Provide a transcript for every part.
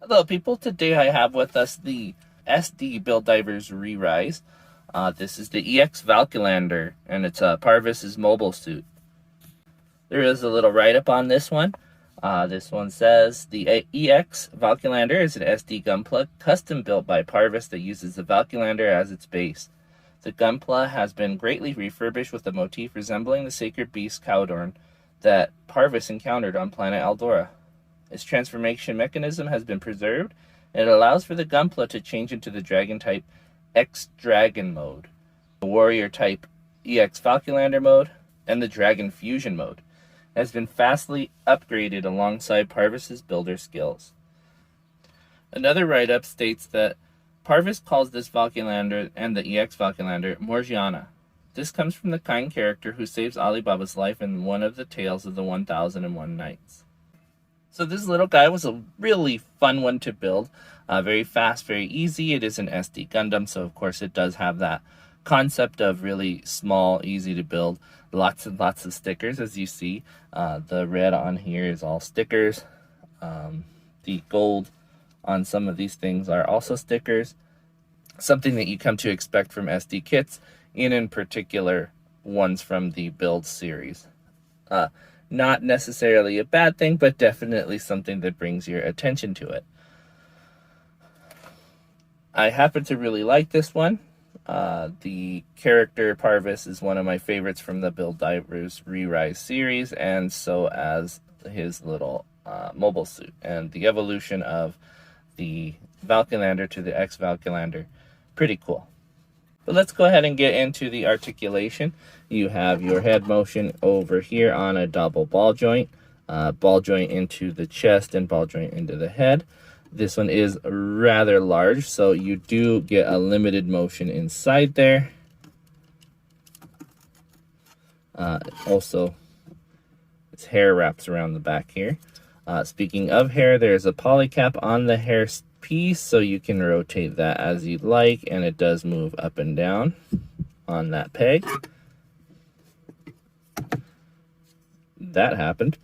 Hello people, today I have with us the SD Build Divers Re-Rise. This is the EX Valkylander, and it's Parvis's mobile suit. There is a little write-up on this one. This one says, the EX Valkylander is an SD gunpla custom built by Parvis that uses the Valkylander as its base. The gunpla has been greatly refurbished with a motif resembling the sacred beast Cowdorn that Parvis encountered on planet Eldora. Its transformation mechanism has been preserved, and it allows for the gunpla to change into the dragon type X-Dragon mode, the warrior type EX Falculander mode, and the dragon fusion mode. It has been fastly upgraded alongside Parvis's builder skills. Another write-up states that Parvis calls this Valkylander and the EX Valkylander Morgiana. This comes from the kind character who saves Alibaba's life in one of the tales of the 1001 Nights. So this little guy was a really fun one to build. Very fast, very easy. It is an SD Gundam, so of course it does have that concept of really small, easy to build. Lots and lots of stickers, as you see. The red on here is all stickers. The gold on some of these things are also stickers. Something that you come to expect from SD kits, in particular ones from the Build series. Not necessarily a bad thing, but definitely something that brings your attention to it. I happen to really like this one. The character Parvis is one of my favorites from the Build Divers Re-Rise series, and so as his little mobile suit. And the evolution of the Valkylander to the X-Valkylander, pretty cool. But let's go ahead and get into the articulation. You have your head motion over here on a double ball joint into the chest and ball joint into the head. This one is rather large, so you do get a limited motion inside there. Also, its hair wraps around the back here. Speaking of hair, there's a polycap on the hair piece, so you can rotate that as you'd like, and it does move up and down on that peg. That happened.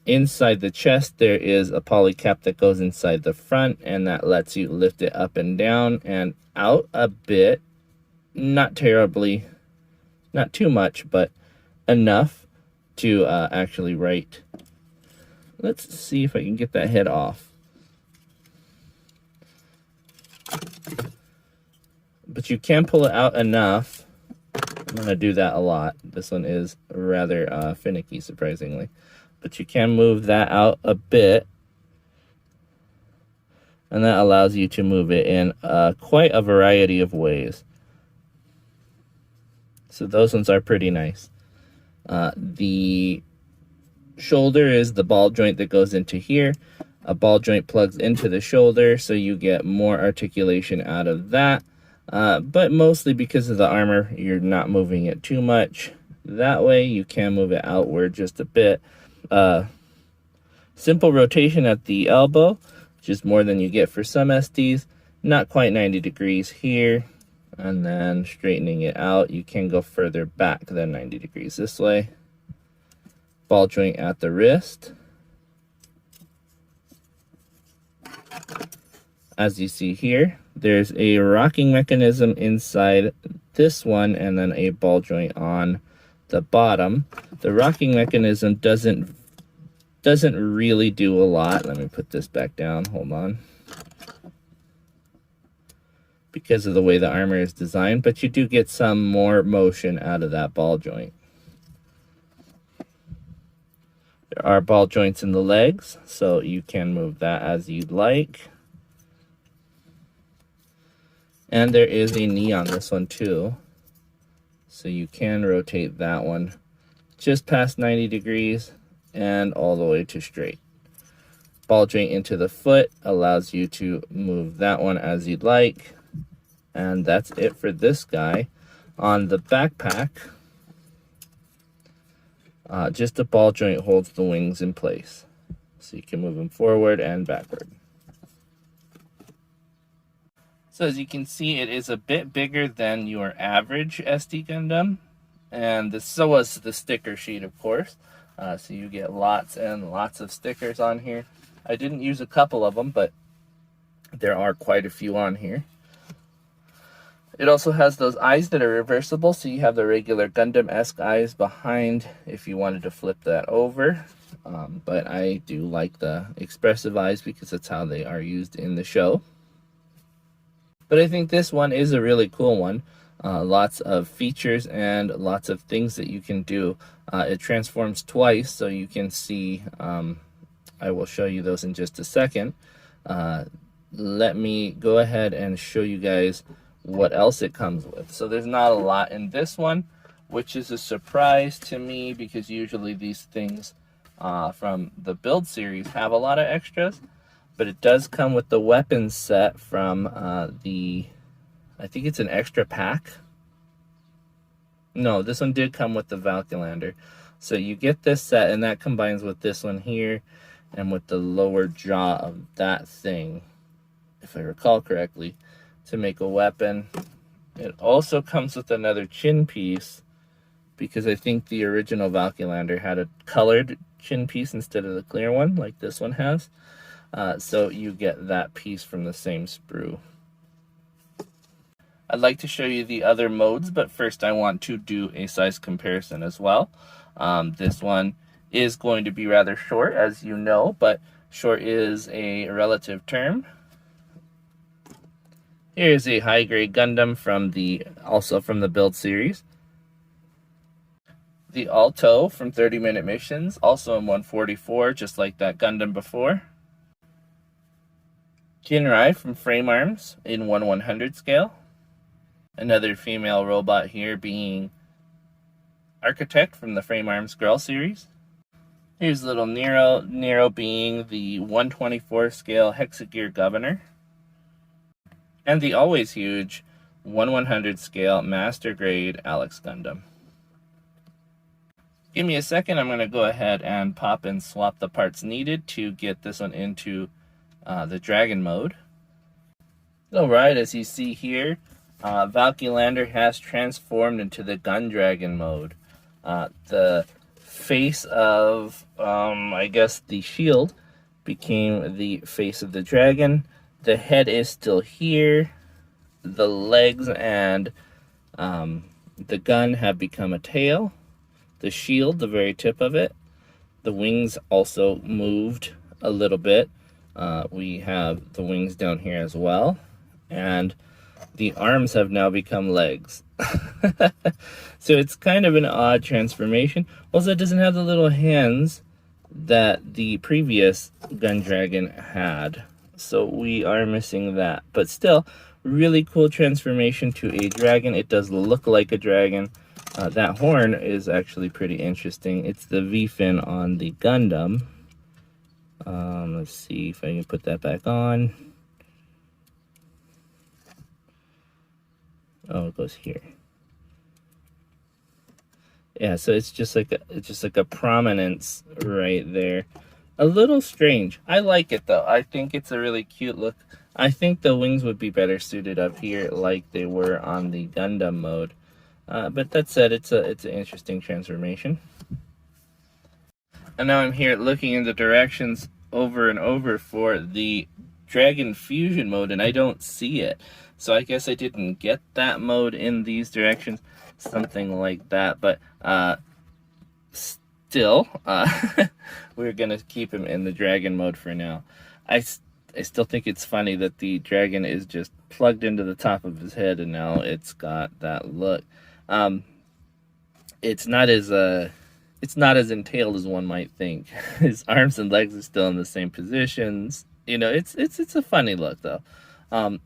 Inside the chest, there is a polycap that goes inside the front, and that lets you lift it up and down and out a bit. Not terribly, not too much, but enough to actually write. Let's see if I can get that head off. But you can pull it out enough. I'm going to do that a lot. This one is rather finicky, surprisingly. But you can move that out a bit. And that allows you to move it in quite a variety of ways. So those ones are pretty nice. The shoulder is the ball joint that goes into here. A ball joint plugs into the shoulder, so you get more articulation out of that. But mostly because of the armor, you're not moving it too much. That way, you can move it outward just a bit. Simple rotation at the elbow, which is more than you get for some SDs. Not quite 90 degrees here. And then straightening it out, you can go further back than 90 degrees this way. Ball joint at the wrist. As you see here, there's a rocking mechanism inside this one and then a ball joint on the bottom. The rocking mechanism doesn't really do a lot. Let me put this back down. Hold on. Because of the way the armor is designed, but you do get some more motion out of that ball joint. There are ball joints in the legs, so you can move that as you'd like. And there is a knee on this one too, so you can rotate that one just past 90 degrees and all the way to straight. Ball joint into the foot allows you to move that one as you'd like. And that's it for this guy. On the backpack, just a ball joint holds the wings in place, so you can move them forward and backward. So as you can see, it is a bit bigger than your average SD Gundam, and so was the sticker sheet, of course. So you get lots and lots of stickers on here. I didn't use a couple of them, but There are quite a few on here. It also has those eyes that are reversible, so you have the regular Gundam-esque eyes behind if you wanted to flip that over. But I do like the expressive eyes because that's how they are used in the show. But I think this one is a really cool one. Lots of features and lots of things that you can do. It transforms twice, so you can see, I will show you those in just a second. Let me go ahead and show you guys what else it comes with. So there's not a lot in this one, which is a surprise to me because usually these things from the build series have a lot of extras. But it does come with the weapons set from I think it's an extra pack. No, this one did come with the Valkylander. So you get this set, and that combines with this one here and with the lower jaw of that thing, if I recall correctly, to make a weapon. It also comes with another chin piece because I think the original Valkylander had a colored chin piece instead of the clear one like this one has. So you get that piece from the same sprue. I'd like to show you the other modes, but first I want to do a size comparison as well. This one is going to be rather short, as you know, but short is a relative term. Here's a high-grade Gundam also from the build series. The Alto from 30-minute missions, also in 144, just like that Gundam before. Jinrai from Frame Arms in 1/100 scale. Another female robot here being Architect from the Frame Arms Girl series. Here's little Nero being the 124 scale Hexagear Governor. And the always huge 1/100 scale Master Grade Alex Gundam. Give me a second, I'm going to go ahead and pop and swap the parts needed to get this one into the Dragon mode. Alright, as you see here, Valkylander has transformed into the Gun Dragon mode. The face of, I guess, the shield became the face of the dragon. The head is still here. The legs and the gun have become a tail. The shield, the very tip of it. The wings also moved a little bit. We have the wings down here as well. And the arms have now become legs. So it's kind of an odd transformation. Also, it doesn't have the little hands that the previous Gun Dragon had. So we are missing that. But still, really cool transformation to a dragon. It does look like a dragon. That horn is actually pretty interesting. It's the V-fin on the Gundam. Let's see if I can put that back on. Oh, it goes here. Yeah, so it's just like a prominence right there. A little strange. I like it though. I think it's a really cute look. I think the wings would be better suited up here like they were on the Gundam mode. But that said, it's an interesting transformation. And now I'm here looking in the directions over and over for the Dragon Fusion mode, and I don't see it. So I guess I didn't get that mode in these directions, something like that. But still, we're gonna keep him in the dragon mode for now. I still think it's funny that the dragon is just plugged into the top of his head, and now it's got that look. It's not as entailed as one might think. His arms and legs are still in the same positions. You know, it's a funny look though.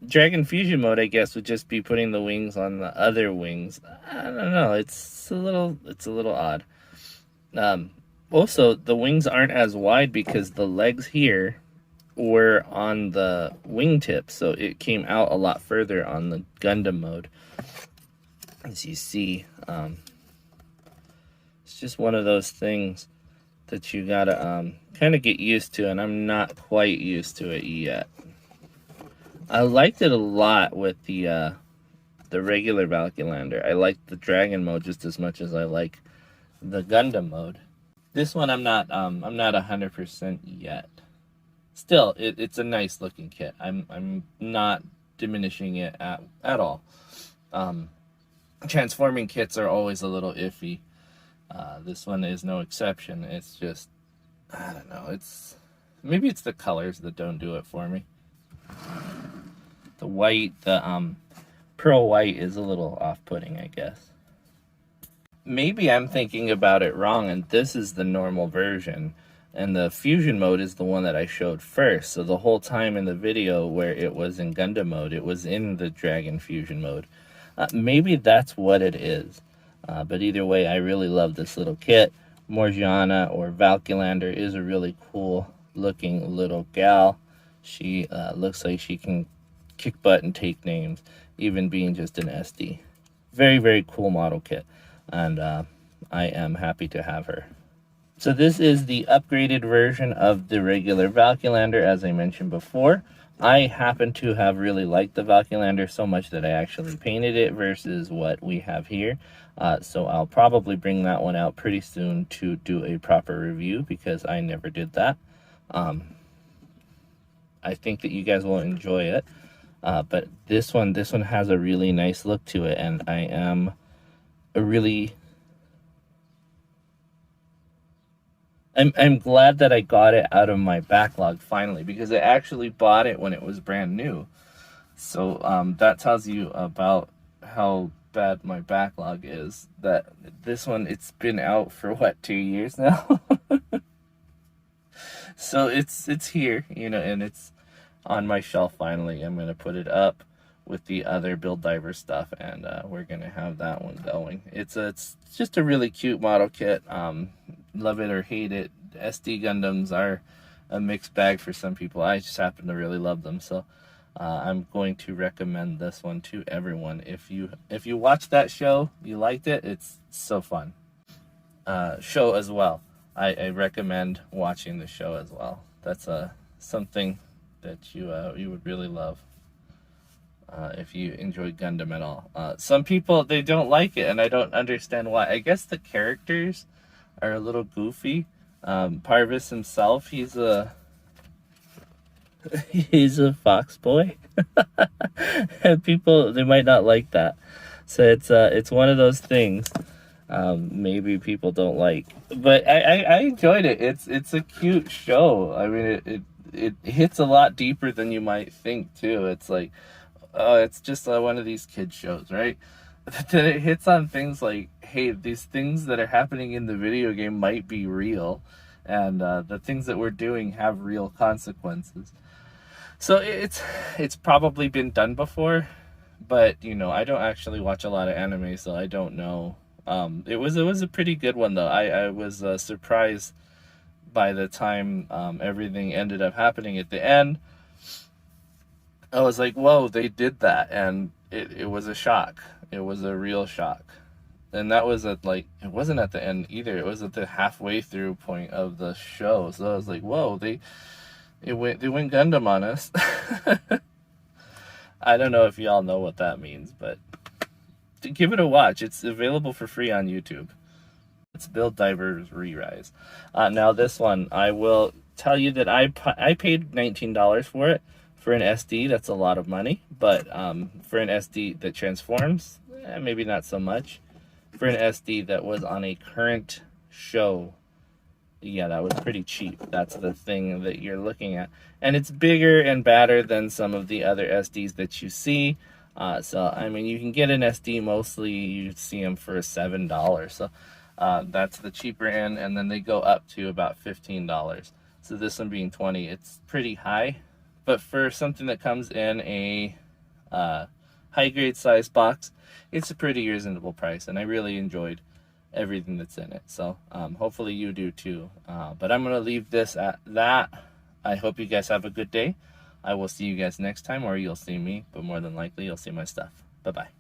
Dragon Fusion mode, I guess, would just be putting the wings on the other wings. I don't know. It's a little odd. Also, the wings aren't as wide because the legs here were on the wingtip, so it came out a lot further on the Gundam mode. As you see, it's just one of those things that you gotta kind of get used to, and I'm not quite used to it yet. I liked it a lot with the regular Valkylander. I liked the Dragon mode just as much as I like the Gundam mode. This one I'm not 100% yet. still, it's a nice looking kit. I'm not diminishing it at all. Transforming kits are always a little iffy. This one is no exception. It's just, I don't know, maybe it's the colors that don't do it for me. The white, the pearl white is a little off-putting, I guess. Maybe I'm thinking about it wrong, and this is the normal version, and the fusion mode is the one that I showed first. So the whole time in the video where it was in Gundam mode, it was in the Dragon fusion mode. Maybe that's what it is. But either way, I really love this little kit. Morgiana, or Valkylander, is a really cool looking little gal. She looks like she can kick butt and take names, even being just an SD. Very, very cool model kit, and I am happy to have her. So this is the upgraded version of the regular Valkylander, as I mentioned before. I happen to have really liked the Valkylander so much that I actually painted it versus what we have here. So I'll probably bring that one out pretty soon to do a proper review, because I never did that. I think that you guys will enjoy it. But this one has a really nice look to it, and I am I'm glad that I got it out of my backlog finally, because I actually bought it when it was brand new. So that tells you about how bad my backlog is. That this one, it's been out for what, 2 years now? So it's here, you know, and it's on my shelf finally. I'm gonna put it up with the other Build Diver stuff, and we're gonna have that one going. It's just a really cute model kit. Love it or hate it, SD Gundams are a mixed bag for some people. I just happen to really love them, so I'm going to recommend this one to everyone. If you watched that show, you liked it, it's so fun. Show as well. I recommend watching the show as well. That's something that you would really love. If you enjoy Gundam at all. Some people, they don't like it, and I don't understand why. I guess the characters are a little goofy. Parvis himself, he's a fox boy. And people, they might not like that. So it's one of those things maybe people don't like. But I enjoyed it. It's a cute show. I mean, it hits a lot deeper than you might think too. It's like, oh, it's just one of these kids shows, right? But then it hits on things like, hey, these things that are happening in the video game might be real, and the things that we're doing have real consequences. So it's probably been done before, but you know, I don't actually watch a lot of anime, so I don't know. It was a pretty good one though. I was surprised by the time everything ended up happening at the end. I was like, whoa, they did that, and it was a shock. It was a real shock. And that was it wasn't at the end either. It was at the halfway through point of the show. So I was like, whoa, they went Gundam on us. I don't know if y'all know what that means, but give it a watch. It's available for free on YouTube. It's Build Divers Re-Rise. Now this one, I will tell you that I paid $19 for it. For an SD, that's a lot of money, but for an SD that transforms, maybe not so much. For an SD that was on a current show, yeah, that was pretty cheap. That's the thing that you're looking at. And it's bigger and badder than some of the other SDs that you see. So, I mean, you can get an SD, mostly you see them for $7. So that's the cheaper end, and then they go up to about $15. So this one being $20, it's pretty high. But for something that comes in a high grade size box, it's a pretty reasonable price, and I really enjoyed everything that's in it. So hopefully you do too. But I'm going to leave this at that. I hope you guys have a good day. I will see you guys next time, or you'll see me, but more than likely you'll see my stuff. Bye-bye.